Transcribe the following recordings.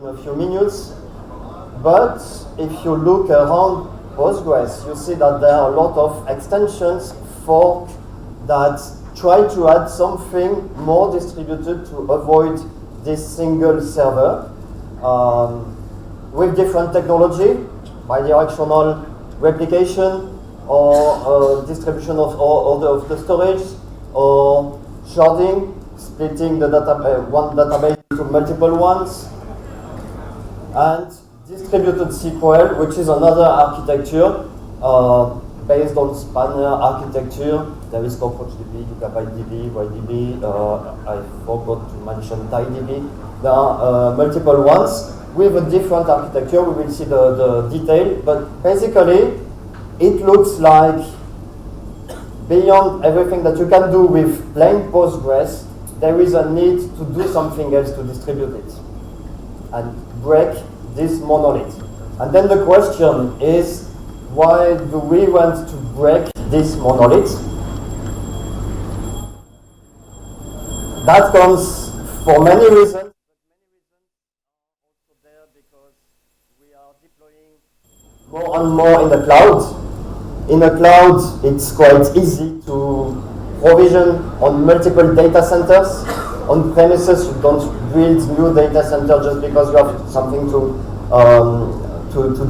in a few minutes. But if you look around Postgres, you see that there are a lot of extensions for that try to add something more distributed to avoid this single server with different technology, bidirectional replication, or distribution of the storage, or sharding, splitting the one database into multiple ones, and distributed SQL, which is another architecture based on spanner architecture. There is CockroachDB, YugabyteDB, YDB, I forgot to mention TiDB. There are multiple ones with a different architecture. We will see the detail, but basically it looks like beyond everything that you can do with plain Postgres, there is a need to do something else to distribute it and break this monolith. And then the question is, why do we want to break this monolith? That comes for many reasons. Also there because we are deploying more and more in the cloud. In the cloud, it's quite easy to provision on multiple data centers. On premises, you don't build new data center just because you have something to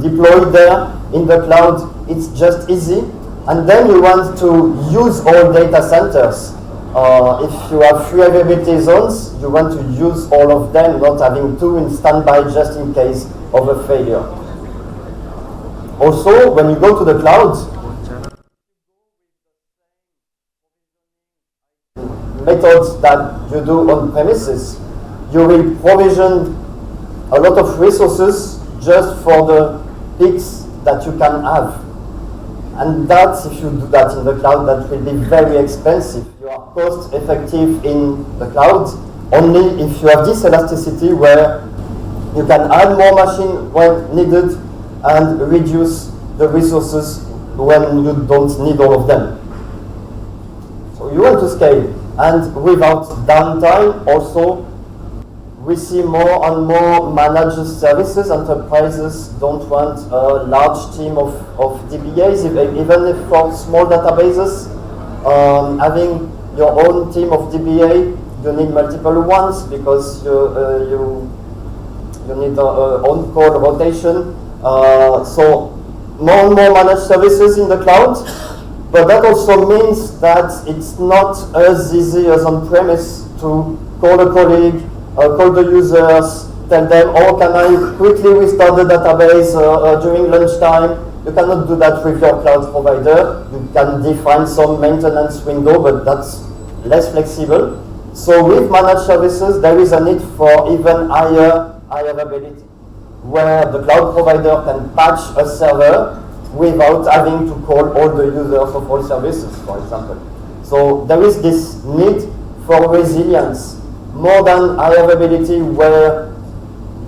deploy there. In the cloud, it's just easy. And then you want to use all data centers. If you have 3 availability zones, you want to use all of them, not having 2 in standby just in case of a failure. Also, when you go to the cloud, methods that you do on premises, you will provision a lot of resources just for the peaks that you can have. And that, if you do that in the cloud, that will be very expensive. You are cost effective in the cloud only if you have this elasticity where you can add more machine when needed and reduce the resources when you don't need all of them. So you want to scale. And without downtime, also, we see more and more managed services. Enterprises don't want a large team of DBAs, even if for small databases. Having your own team of DBA, you need multiple ones because you need on-call rotation. So more and more managed services in the cloud. But that also means that it's not as easy as on-premise to call a colleague, call the users, tell them, oh, can I quickly restart the database during lunchtime? You cannot do that with your cloud provider. You can define some maintenance window, but that's less flexible. So with managed services, there is a need for even higher availability, where the cloud provider can patch a server without having to call all the users of all services, for example. So there is this need for resilience, more than high availability where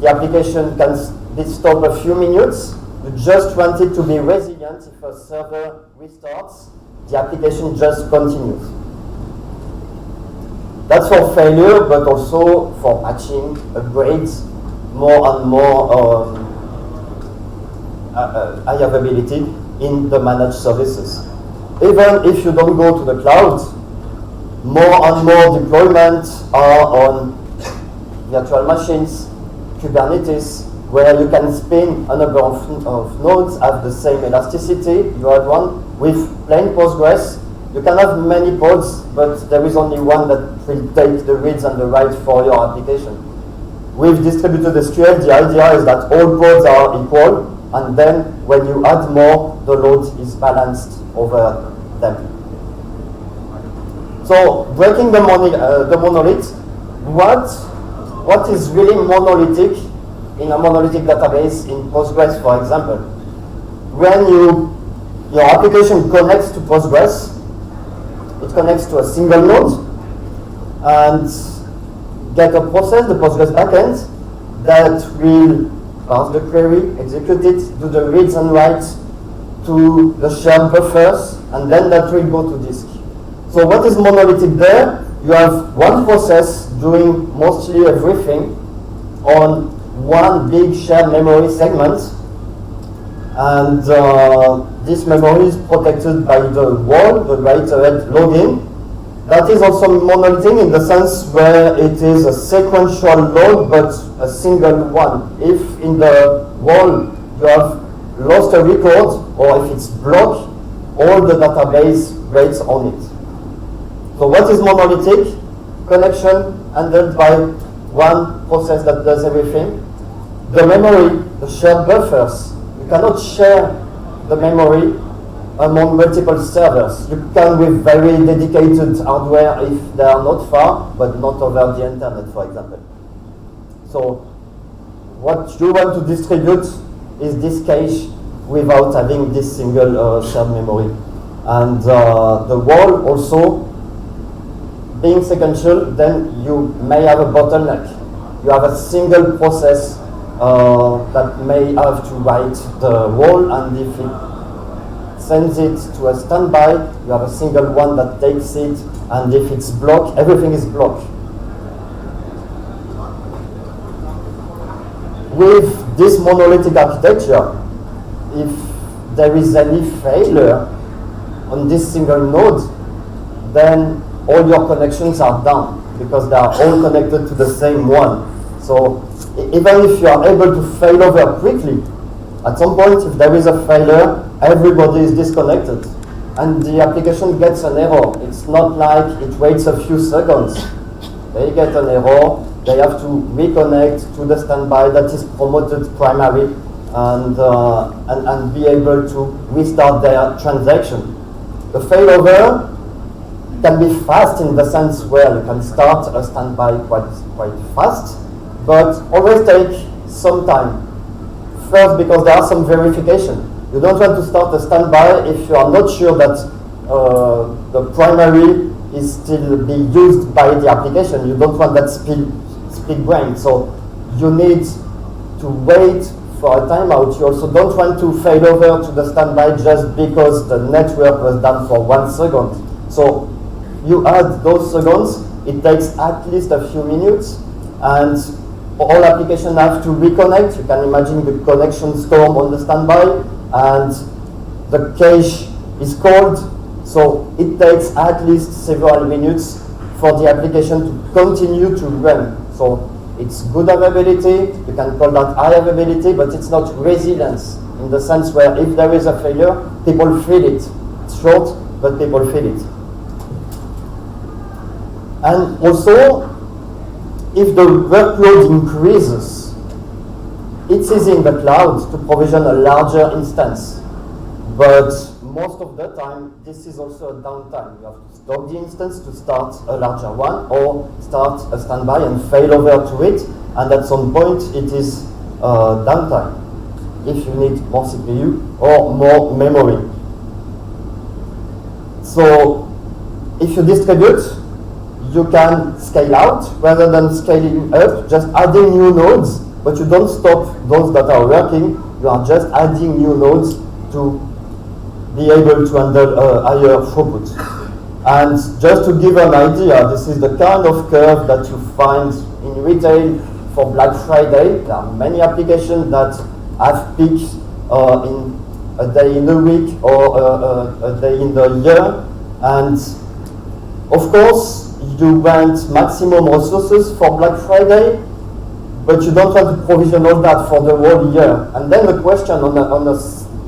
the application can be stopped a few minutes. You just want it to be resilient. If a server restarts, the application just continues. That's for failure, but also for patching, upgrades, more and more high availability in the managed services. Even if you don't go to the cloud, more and more deployments are on virtual machines, Kubernetes, where you can spin a number of nodes, have the same elasticity. You had one with plain Postgres. You can have many pods, but there is only one that will take the reads and the writes for your application. With distributed SQL, the idea is that all pods are equal, and then when you add more, the load is balanced over them. So breaking the monolith, what is really monolithic in a monolithic database in Postgres, for example? When your application connects to Postgres, it connects to a single node and get a process, the Postgres backend, that will parse the query, execute it, do the reads and writes to the shared buffers, and then that will go to disk. So what is monolithic there? You have one process doing mostly everything on one big shared memory segment, and this memory is protected by the wall, the write-ahead login. That is also monolithic in the sense where it is a sequential log, but a single one. If in the wall you have lost a record, or if it's blocked, all the database waits on it. So what is monolithic? Connection handled by one process that does everything. The memory, the shared buffers. You cannot share the memory among multiple servers. You can with very dedicated hardware if they are not far, but not over the internet, for example. So what you want to distribute is this cache without having this single shared memory. And the wall also, being sequential, then you may have a bottleneck. You have a single process that may have to write the wall, and if it sends it to a standby, you have a single one that takes it, and if it's blocked, everything is blocked. With this monolithic architecture, if there is any failure on this single node, then all your connections are down because they are all connected to the same one. So even if you are able to fail over quickly, at some point if there is a failure, everybody is disconnected and the application gets an error. It's not like it waits a few seconds. They get an error, they have to reconnect to the standby that is promoted primary and be able to restart their transaction. The failover can be fast in the sense where you can start a standby quite fast, but always take some time. First, because there are some verification. You don't want to start a standby if you are not sure that the primary is still being used by the application. You don't want that split brain. So you need to wait for a timeout. You also don't want to fail over to the standby just because the network was down for 1 second. So you add those seconds, it takes at least a few minutes, and all applications have to reconnect. You can imagine the connection storm on the standby, and the cache is called, so it takes at least several minutes for the application to continue to run. So it's good availability, you can call that high availability, but it's not resilience in the sense where if there is a failure, people feel it. It's short, but people feel it. And also, if the workload increases, it's easy in the cloud to provision a larger instance. But most of the time, this is also a downtime. You have to stop the instance to start a larger one, or start a standby and fail over to it. And at some point, it is downtime if you need more CPU or more memory. So if you distribute, you can scale out rather than scaling up, just adding new nodes, but you don't stop those that are working. You are just adding new nodes to be able to handle higher throughput. And just to give an idea, this is the kind of curve that you find in retail for Black Friday. There are many applications that have peaks in a day in a week or a day in the year. And of course, you want maximum resources for Black Friday, but you don't want to provision all that for the whole year. And then the question on a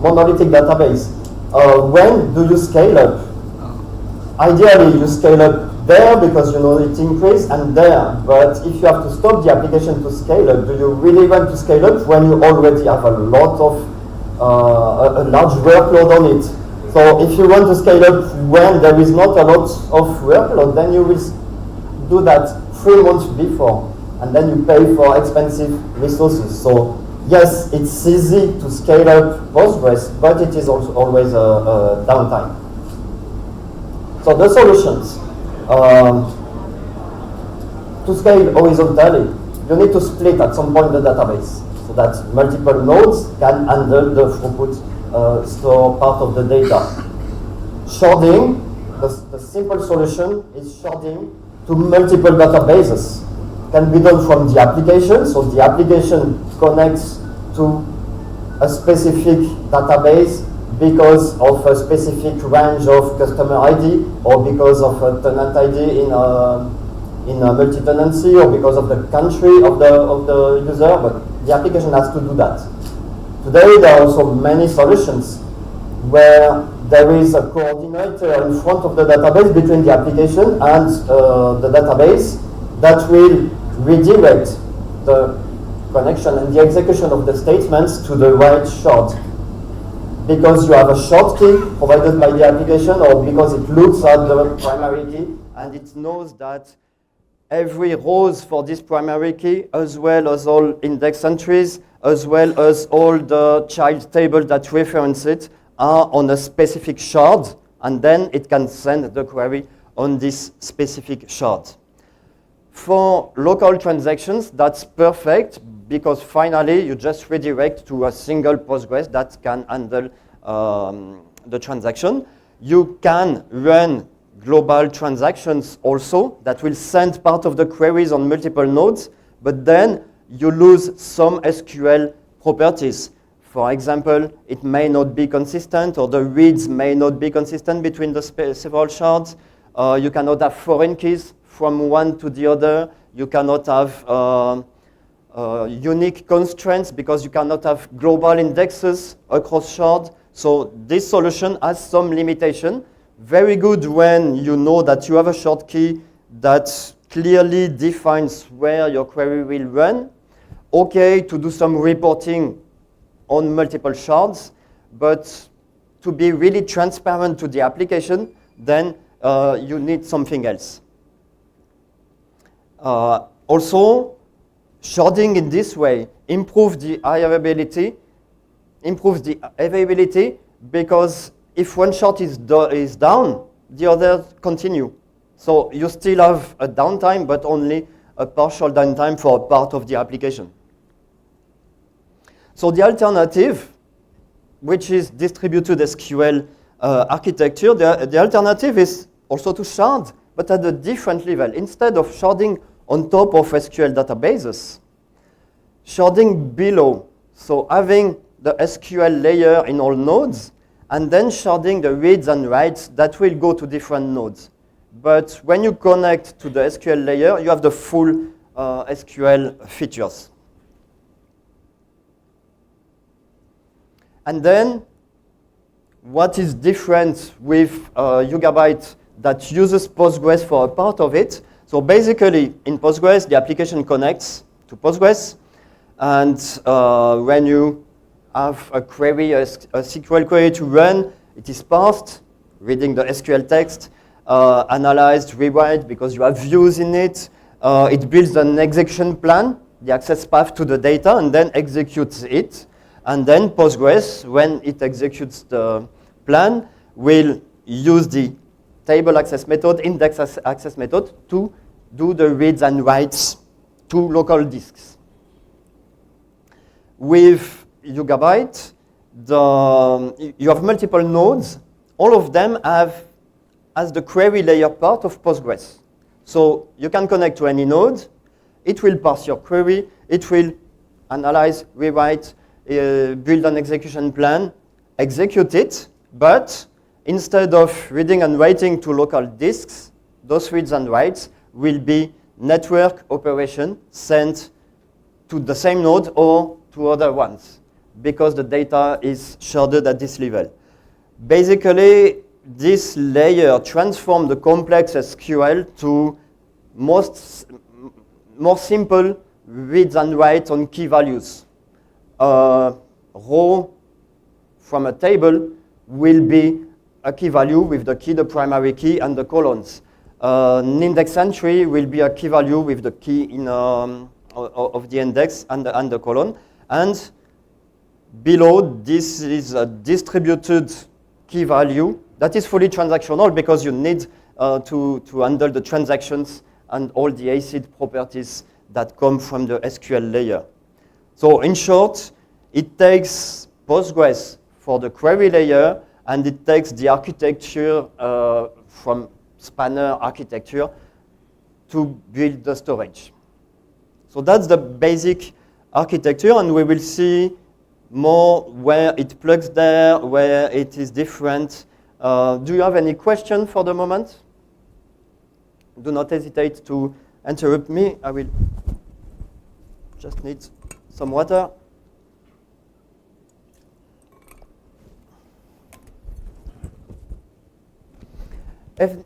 monolithic database, when do you scale up? Ideally, you scale up there because you know it increases, and there. But if you have to stop the application to scale up, do you really want to scale up when you already have a lot of a large workload on it? So if you want to scale up when there is not a lot of workload, then you will do that 3 months before, and then you pay for expensive resources. So yes, it's easy to scale up Postgres, but it is also always a downtime. So the solutions. To scale horizontally, you need to split at some point the database so that multiple nodes can handle the throughput store part of the data. Sharding, the simple solution is sharding to multiple databases. You can be done from the application. So the application connects to a specific database because of a specific range of customer ID, or because of a tenant ID in a multi-tenancy, or because of the country of the user, but the application has to do that. Today there are also many solutions where there is a coordinator in front of the database between the application and the database that will redirect the connection and the execution of the statements to the right shard. Because you have a short key provided by the application, or because it looks at the primary key and it knows that every rows for this primary key, as well as all index entries, as well as all the child tables that reference it, are on a specific shard, and then it can send the query on this specific shard. For local transactions, that's perfect, because finally you just redirect to a single Postgres that can handle the transaction. You can run global transactions also that will send part of the queries on multiple nodes, but then you lose some SQL properties. For example, it may not be consistent, or the reads may not be consistent between the several shards. You cannot have foreign keys from one to the other. You cannot have unique constraints, because you cannot have global indexes across shards. So this solution has some limitation. Very good when you know that you have a short key that clearly defines where your query will run. Okay to do some reporting on multiple shards, but to be really transparent to the application, then you need something else. Also, sharding in this way improves the availability, because if one shard is down, the others continue. So you still have a downtime, but only a partial downtime for a part of the application. So the alternative, which is distributed SQL architecture, the alternative is also to shard, but at a different level. Instead of sharding on top of SQL databases, sharding below. So having the SQL layer in all nodes, and then sharding the reads and writes that will go to different nodes. But when you connect to the SQL layer, you have the full SQL features. And then, what is different with Yugabyte that uses Postgres for a part of it? So basically, in Postgres, the application connects to Postgres, and when you have a query, a SQL query to run, it is parsed, reading the SQL text, analyzed, rewrite, because you have views in it. It builds an execution plan, the access path to the data, and then executes it. And then Postgres, when it executes the plan, will use the table access method, index access method, to do the reads and writes to local disks. With Yugabyte, you have multiple nodes. All of them have as the query layer part of Postgres. So you can connect to any node. It will parse your query. It will analyze, rewrite, build an execution plan, execute it, but instead of reading and writing to local disks, those reads and writes will be network operation sent to the same node or to other ones, because the data is sharded at this level. Basically, this layer transforms the complex SQL to more simple reads and writes on key values. A row from a table will be a key value with the key, the primary key, and the colons. An index entry will be a key value with the key in, of the index and the colon. And below, this is a distributed key value that is fully transactional, because you need to handle the transactions and all the ACID properties that come from the SQL layer. So in short, it takes Postgres for the query layer, and it takes the architecture from Spanner architecture to build the storage. So that's the basic architecture, and we will see more where it plugs there, where it is different. Do you have any question for the moment? Do not hesitate to interrupt me. I will just need some water. Have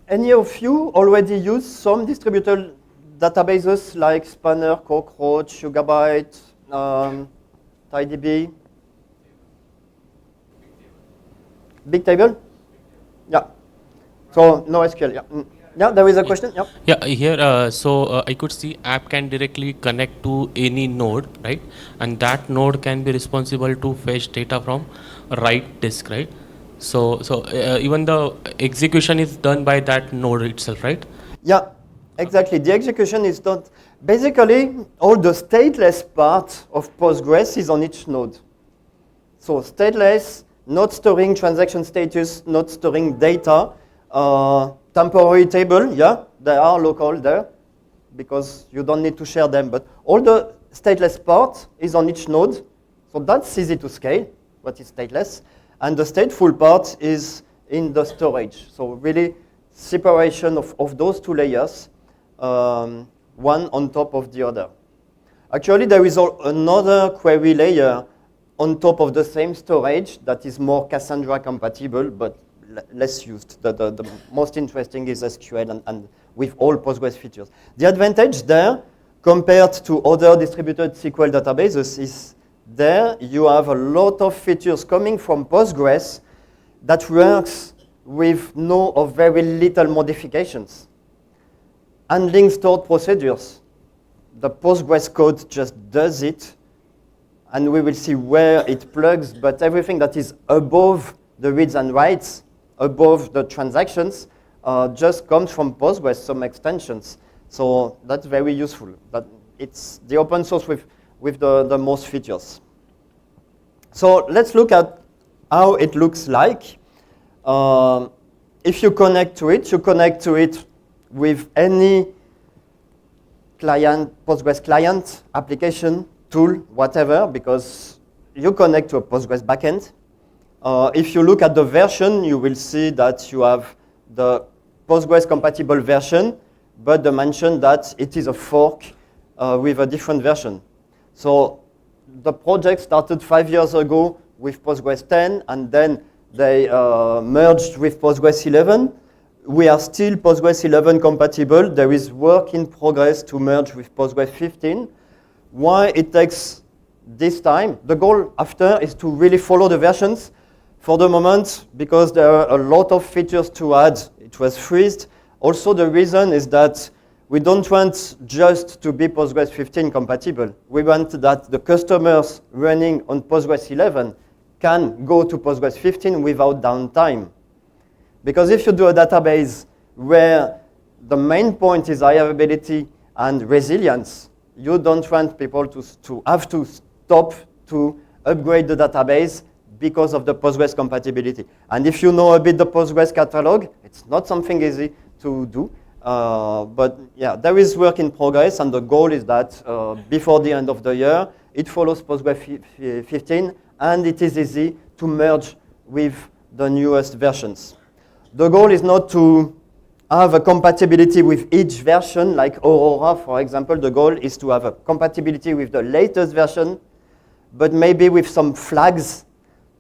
any of you already used some distributed databases like Spanner, Cockroach, Yugabyte, TiDB? Bigtable? Yeah. So no SQL. Yeah. Yeah. There is a question. Yeah. Yeah. Here, so I could see app can directly connect to any node, right? And that node can be responsible to fetch data from write disk, right? So even the execution is done by that node itself, right? Yeah, exactly. The execution is done. Basically, all the stateless part of Postgres is on each node. So stateless, not storing transaction status, not storing data. Temporary table, yeah, they are local there because you don't need to share them. But all the stateless part is on each node. So that's easy to scale, what is stateless. And the stateful part is in the storage. So really separation of those two layers, one on top of the other. Actually, there is another query layer on top of the same storage that is more Cassandra compatible, but less used. The most interesting is SQL and with all Postgres features. The advantage there, compared to other distributed SQL databases, is there you have a lot of features coming from Postgres that works with no or very little modifications. Handling stored procedures. The Postgres code just does it, and we will see where it plugs, but everything that is above the reads and writes, above the transactions, just comes from Postgres, some extensions. So that's very useful. That it's the open source with the most features. So let's look at how it looks like. If you connect to it with any client, Postgres client, application, tool, whatever, because you connect to a Postgres backend. If you look at the version, you will see that you have the Postgres compatible version, but the mention that it is a fork with a different version. So the project started 5 years ago with Postgres 10, and then they merged with Postgres 11. We are still Postgres 11 compatible. There is work in progress to merge with Postgres 15. Why it takes this time? The goal after is to really follow the versions. For the moment, because there are a lot of features to add, it was freezed. Also, the reason is that we don't want just to be Postgres 15 compatible. We want that the customers running on Postgres 11 can go to Postgres 15 without downtime. Because if you do a database where the main point is high availability and resilience, you don't want people to have to stop to upgrade the database because of the Postgres compatibility. And if you know a bit the Postgres catalog, it's not something easy to do. But yeah, there is work in progress, and the goal is that before the end of the year, it follows Postgres 15, and it is easy to merge with the newest versions. The goal is not to have a compatibility with each version, like Aurora, for example. The goal is to have a compatibility with the latest version, but maybe with some flags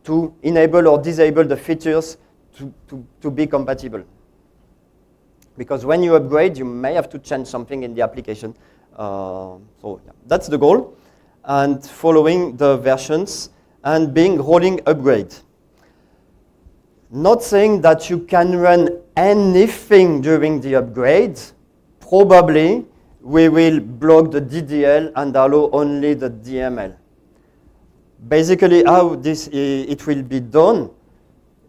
to enable or disable the features to be compatible. Because when you upgrade, you may have to change something in the application. So yeah, that's the goal. And following the versions and being rolling upgrade. Not saying that you can run anything during the upgrade. Probably we will block the DDL and allow only the DML. Basically, how it will be done,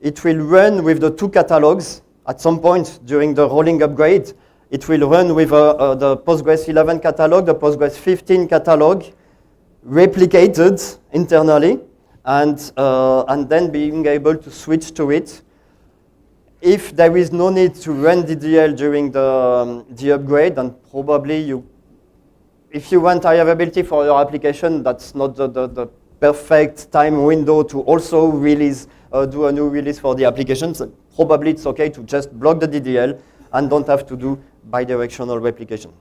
it will run with the two catalogs. At some point during the rolling upgrade, it will run with the Postgres 11 catalog, the Postgres 15 catalog, replicated internally, and then being able to switch to it. If there is no need to run DDL during the upgrade, then probably if you want high availability for your application, that's not the perfect time window to also release, do a new release for the application. So probably it's okay to just block the DDL and don't have to do bidirectional replication.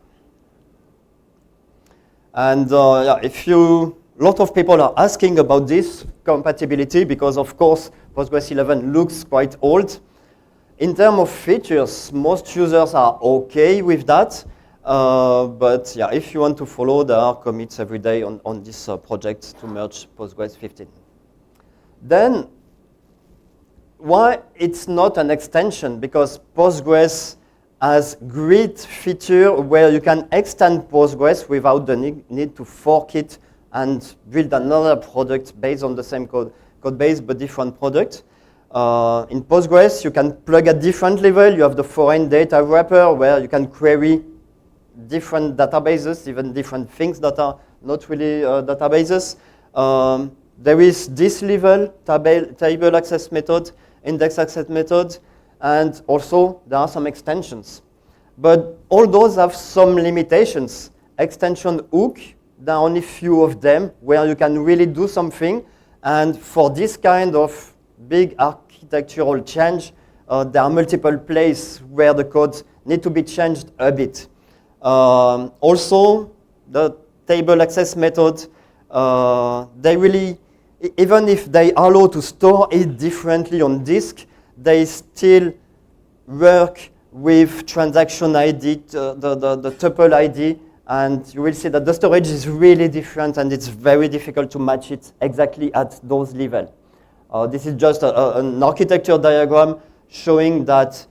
And yeah, a lot of people are asking about this compatibility because, of course, Postgres 11 looks quite old. In terms of features, most users are okay with that. But yeah, if you want to follow, there are commits every day on this project to merge Postgres 15. Then, why it's not an extension? Because Postgres has great feature where you can extend Postgres without the need to fork it and build another product based on the same code base but different product. In Postgres, you can plug at different level. You have the foreign data wrapper where you can query different databases, even different things that are not really databases. There is this level, table access method, index access method, and also there are some extensions. But all those have some limitations. Extension hook, there are only few of them where you can really do something. And for this kind of big architectural change, there are multiple places where the code need to be changed a bit. Also, the table access method, they really, even if they allow to store it differently on disk, they still work with transaction ID, the tuple ID, and you will see that the storage is really different and it's very difficult to match it exactly at those levels. This is just an architecture diagram showing that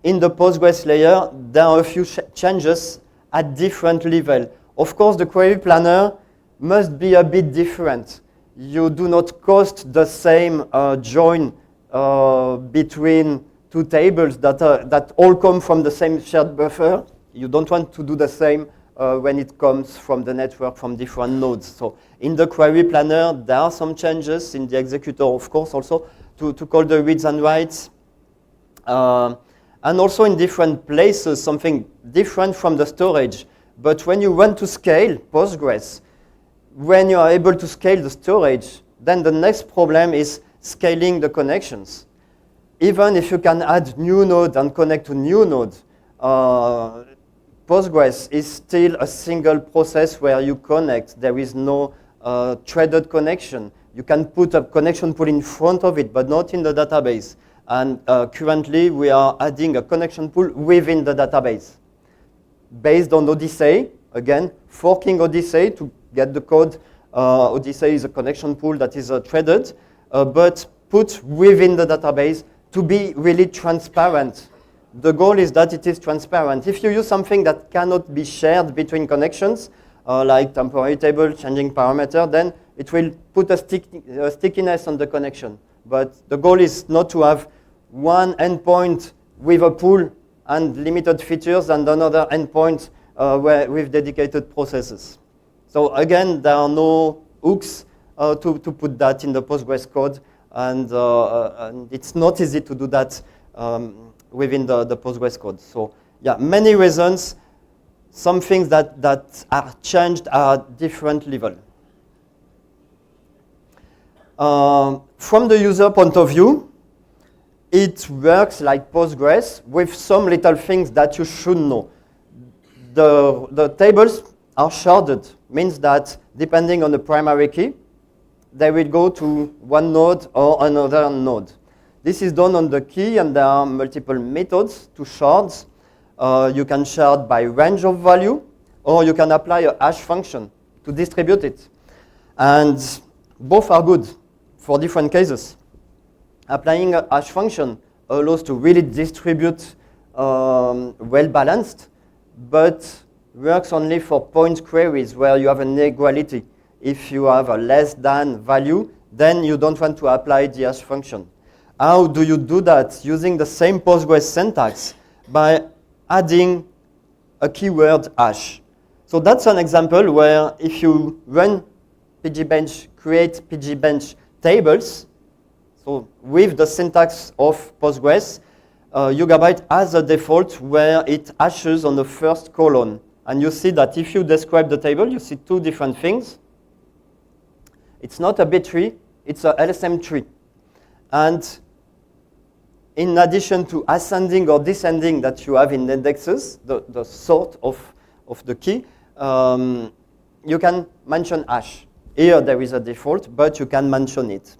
in the Postgres layer, there are a few changes at different levels. Of course, the query planner must be a bit different. You do not cost the same join between two tables that all come from the same shared buffer. You don't want to do the same when it comes from the network from different nodes. So in the query planner, there are some changes in the executor, of course, also to call the reads and writes. And also in different places, something different from the storage. But when you want to scale Postgres, when you are able to scale the storage, then the next problem is scaling the connections. Even if you can add new node and connect to new node, Postgres is still a single process where you connect. There is no threaded connection. You can put a connection pool in front of it, but not in the database. And currently, we are adding a connection pool within the database. Based on Odyssey, again, forking Odyssey to get the code. Odyssey is a connection pool that is threaded, but put within the database to be really transparent. The goal is that it is transparent. If you use something that cannot be shared between connections, like temporary table, changing parameter, then it will put a stickiness on the connection. But the goal is not to have one endpoint with a pool and limited features and another endpoint with dedicated processes. So again, there are no hooks to put that in the Postgres code, and it's not easy to do that within the Postgres code. So yeah, many reasons. Some things that are changed at different level. From the user point of view, it works like Postgres with some little things that you should know. The tables are sharded, means that depending on the primary key, they will go to one node or another node. This is done on the key, and there are multiple methods to shards. You can shard by range of value, or you can apply a hash function to distribute it. And both are good for different cases. Applying a hash function allows to really distribute well-balanced, but works only for point queries where you have an inequality. If you have a less than value, then you don't want to apply the hash function. How do you do that? Using the same Postgres syntax by adding a keyword hash. So that's an example where if you run pgbench, create pgbench tables, so with the syntax of Postgres, Yugabyte has a default where it hashes on the first column. And you see that if you describe the table, you see two different things. It's not a bit tree, it's a LSM tree. And in addition to ascending or descending that you have in indexes, the sort of the key, you can mention hash. Here there is a default, but you can mention it.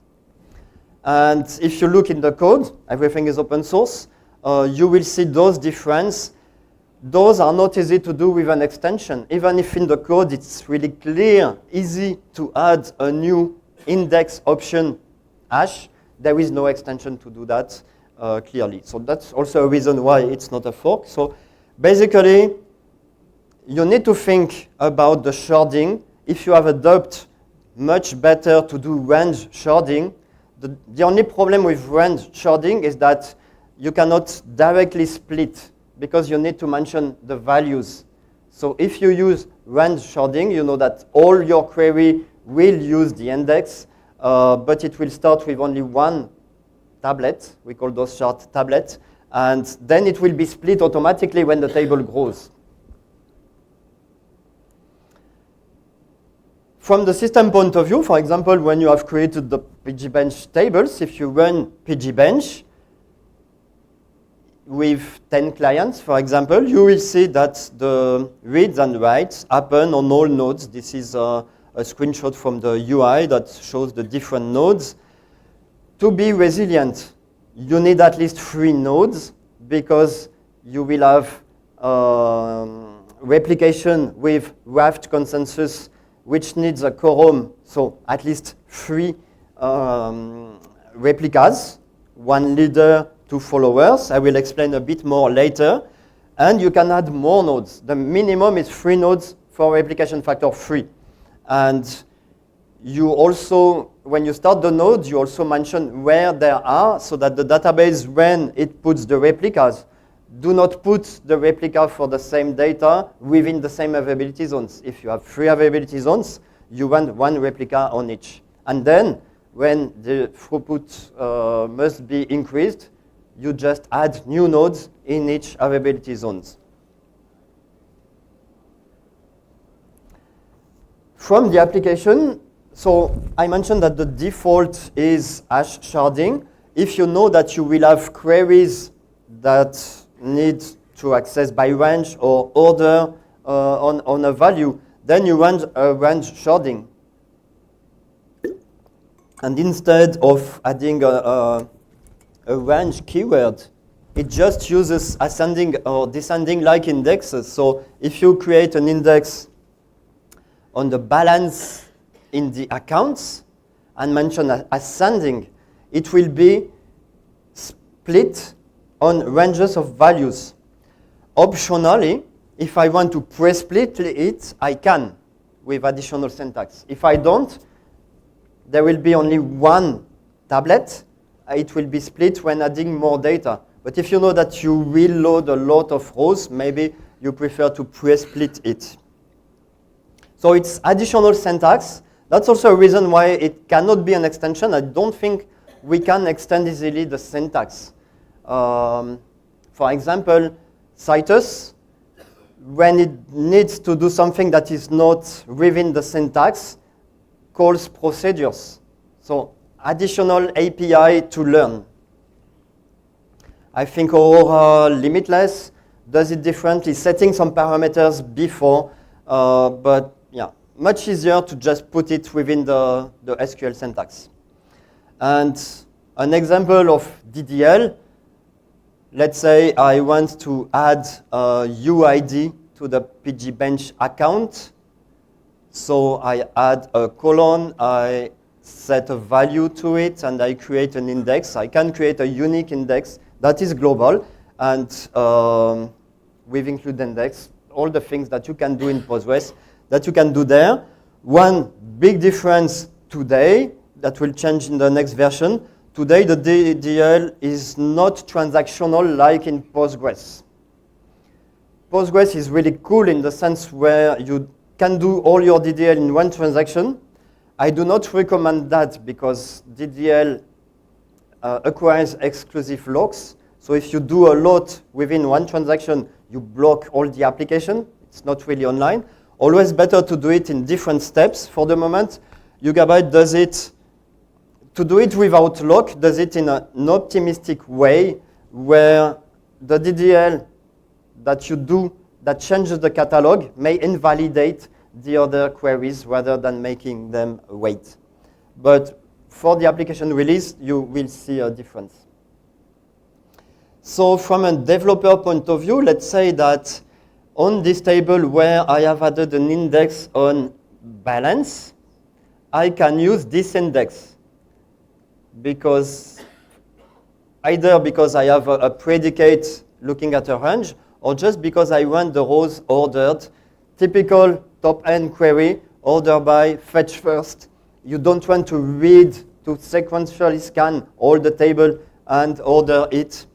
And if you look in the code, everything is open source, you will see those differences. Those are not easy to do with an extension. Even if in the code it's really clear, easy to add a new index option hash, there is no extension to do that clearly. So that's also a reason why it's not a fork. So basically, you need to think about the sharding. If you have adopted much better to do range sharding, the only problem with range sharding is that you cannot directly split because you need to mention the values. So if you use range sharding, you know that all your query will use the index, but it will start with only one tablet. We call those shard tablets. And then it will be split automatically when the table grows. From the system point of view, for example, when you have created the pgbench tables, if you run pgbench, with 10 clients, for example, you will see that the reads and writes happen on all nodes. This is a screenshot from the UI that shows the different nodes. To be resilient, you need at least 3 nodes because you will have replication with raft consensus, which needs a quorum, so at least 3 replicas, 1 leader, 2 followers. I will explain a bit more later. And you can add more nodes. The minimum is 3 nodes for replication factor 3. And you also, when you start the node, you also mention where they are so that the database, when it puts the replicas, do not put the replica for the same data within the same availability zones. If you have 3 availability zones, you want 1 replica on each. And then, when the throughput must be increased, you just add new nodes in each availability zones. From the application, so I mentioned that the default is hash sharding. If you know that you will have queries that need to access by range or order on a value, then you run a range sharding. And instead of adding a range keyword, it just uses ascending or descending like indexes. So if you create an index on the balance in the accounts and mention ascending, it will be split on ranges of values. Optionally, if I want to pre-split it, I can with additional syntax. If I don't, there will be only 1 tablet. It will be split when adding more data. But if you know that you will load a lot of rows, maybe you prefer to pre-split it. So it's additional syntax. That's also a reason why it cannot be an extension. I don't think we can extend easily the syntax. For example, Citus, when it needs to do something that is not within the syntax, calls procedures. So additional API to learn. I think Aurora Limitless does it differently, setting some parameters before, but yeah, much easier to just put it within the SQL syntax. And an example of DDL, let's say I want to add a UID to the pgbench account. So I add a colon, I set a value to it, and I create an index. I can create a unique index that is global, and with include index, all the things that you can do in Postgres, that you can do there. One big difference today that will change in the next version. Today, the DDL is not transactional like in Postgres. Postgres is really cool in the sense where you can do all your DDL in one transaction. I do not recommend that because DDL acquires exclusive locks. So if you do a lot within one transaction, you block all the application. it's not really online. Always better to do it in different steps. For the moment, Yugabyte does it, to do it without lock, does it in an optimistic way where the DDL that you do that changes the catalog may invalidate the other queries rather than making them wait. But for the application release, you will see a difference. So from a developer point of view, let's say that on this table where I have added an index on balance, I can use this index because either because I have a predicate looking at a range, or just because I want the rows ordered. Typical top-end query, order by, fetch first. You don't want to read, to sequentially scan all the table and order it.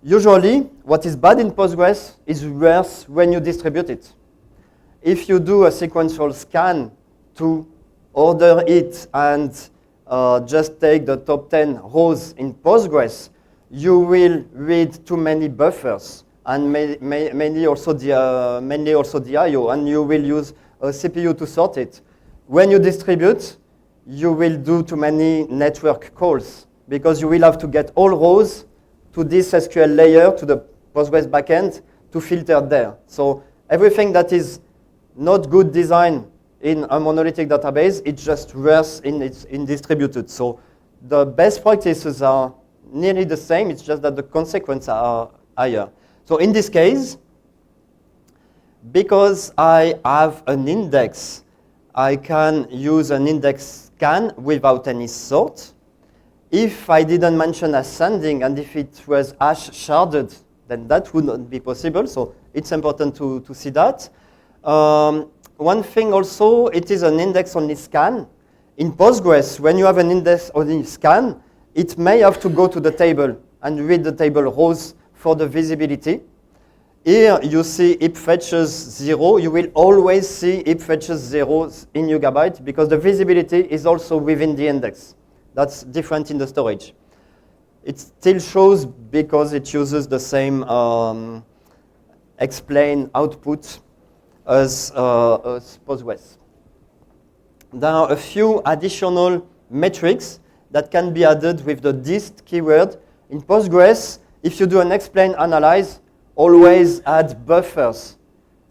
Usually, what is bad in Postgres is worse when you distribute it. If you do a sequential scan to order it and just take the top 10 rows in Postgres, you will read too many buffers and mainly also the I/O, and you will use a CPU to sort it. When you distribute, you will do too many network calls because you will have to get all rows to this SQL layer, to the Postgres backend, to filter there. So everything that is not good design in a monolithic database, it's just worse in distributed. So the best practices are nearly the same, it's just that the consequences are higher. So in this case, because I have an index, I can use an index scan without any sort. If I didn't mention ascending and if it was hash sharded, then that would not be possible. So it's important to see that. One thing also, it is an index-only scan. In Postgres, when you have an index-only scan, it may have to go to the table and read the table rows for the visibility. Here you see if fetches 0. You will always see if fetches 0 in Yugabyte because the visibility is also within the index. That's different in the storage. It still shows because it uses the same explain output as Postgres. There are a few additional metrics that can be added with the dist keyword. In Postgres, if you do an explain analyze, always add buffers.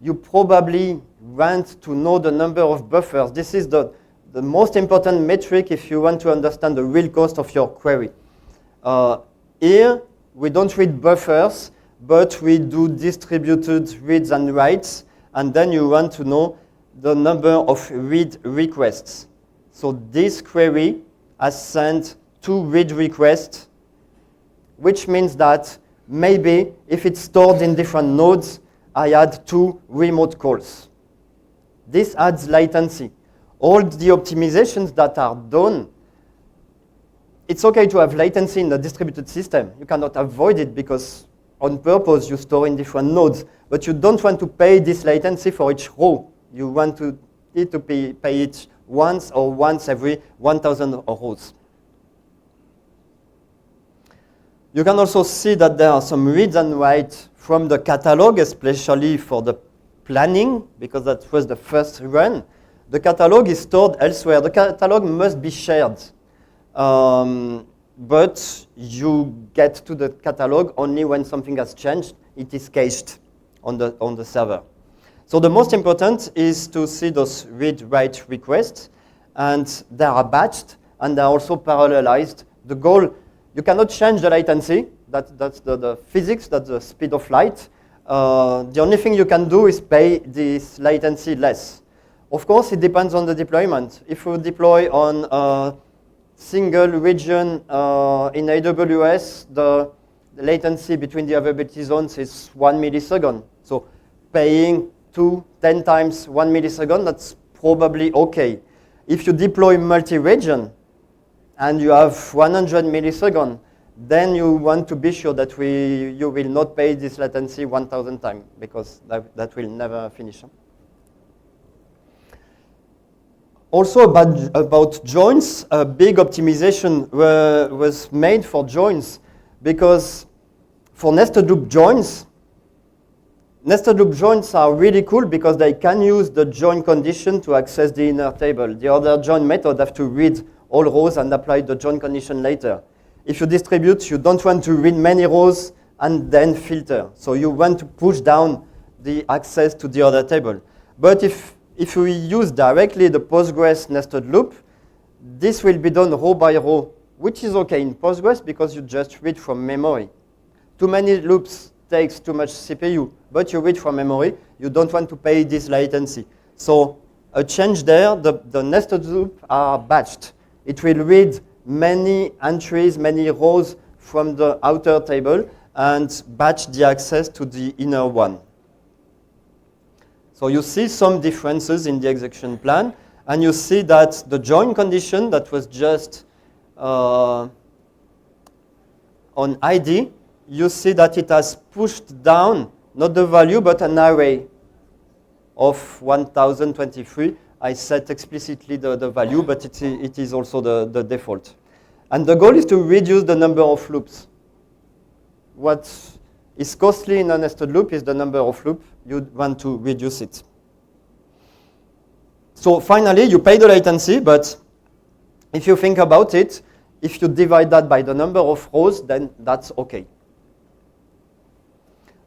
You probably want to know the number of buffers. This is the most important metric if you want to understand the real cost of your query. Here, we don't read buffers, but we do distributed reads and writes, and then you want to know the number of read requests. So this query has sent 2 read requests, which means that maybe if it's stored in different nodes, I had 2 remote calls. This adds latency. All the optimizations that are done, it's okay to have latency in a distributed system. You cannot avoid it because on purpose you store in different nodes, but you don't want to pay this latency for each row. You want it to pay it once or once every 1,000 rows. You can also see that there are some reads and writes from the catalog, especially for the planning, because that was the first run. The catalog is stored elsewhere. The catalog must be shared. But you get to the catalog only when something has changed. It is cached on the server. So the most important is to see those read-write requests, and they are batched, and they are also parallelized. The goal, you cannot change the latency. That's the physics, that's the speed of light. The only thing you can do is pay this latency less. Of course, it depends on the deployment. If you deploy on a single region in AWS, the latency between the availability zones is 1 millisecond. So paying 10 times 1 millisecond, that's probably okay. If you deploy multi-region and you have 100 milliseconds, then you want to be sure that you will not pay this latency 1,000 times because that will never finish. Also about joins, a big optimization was made for joins because for nested loop joins, Nested loop joins are really cool because they can use the join condition to access the inner table. The other join method have to read all rows and apply the join condition later. If you distribute, you don't want to read many rows and then filter. So you want to push down the access to the other table. But if we use directly the Postgres nested loop, this will be done row by row, which is okay in Postgres because you just read from memory. Too many loops takes too much CPU, but you read from memory. You don't want to pay this latency. So a change there, the nested loops are batched. It will read many entries, many rows from the outer table and batch the access to the inner one. So you see some differences in the execution plan, and you see that the join condition that was just on ID, you see that it has pushed down, not the value, but an array of 1023. I set explicitly the value, but it is also the default. And the goal is to reduce the number of loops. What is costly in a nested loop is the number of loops. You want to reduce it. So finally, you pay the latency, but if you think about it, if you divide that by the number of rows, then that's okay.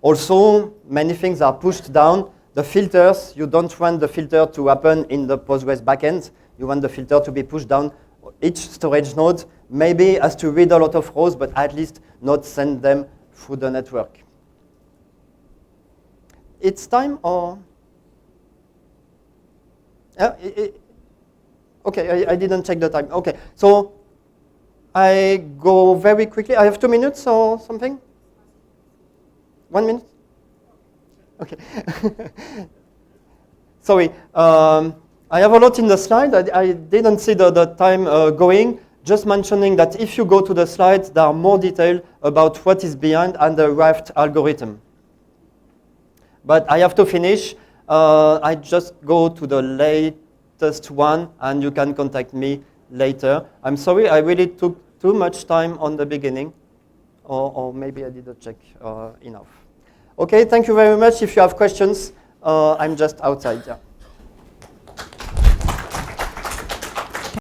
Also, many things are pushed down. The filters, you don't want the filter to happen in the Postgres backend. You want the filter to be pushed down. Each storage node maybe has to read a lot of rows, but at least not send them through the network. It's time, or? Okay, I didn't check the time. Okay, so I go very quickly. I have 2 minutes or something? 1 minute? Okay. Sorry. I have a lot in the slide. I didn't see the time going. Just mentioning that if you go to the slides, there are more detail about what is behind and the Raft algorithm. But I have to finish. I just go to the latest one, and you can contact me later. I'm sorry, I really took too much time on the beginning, or maybe I didn't check enough. Okay, thank you very much. If you have questions, I'm just outside. Yeah.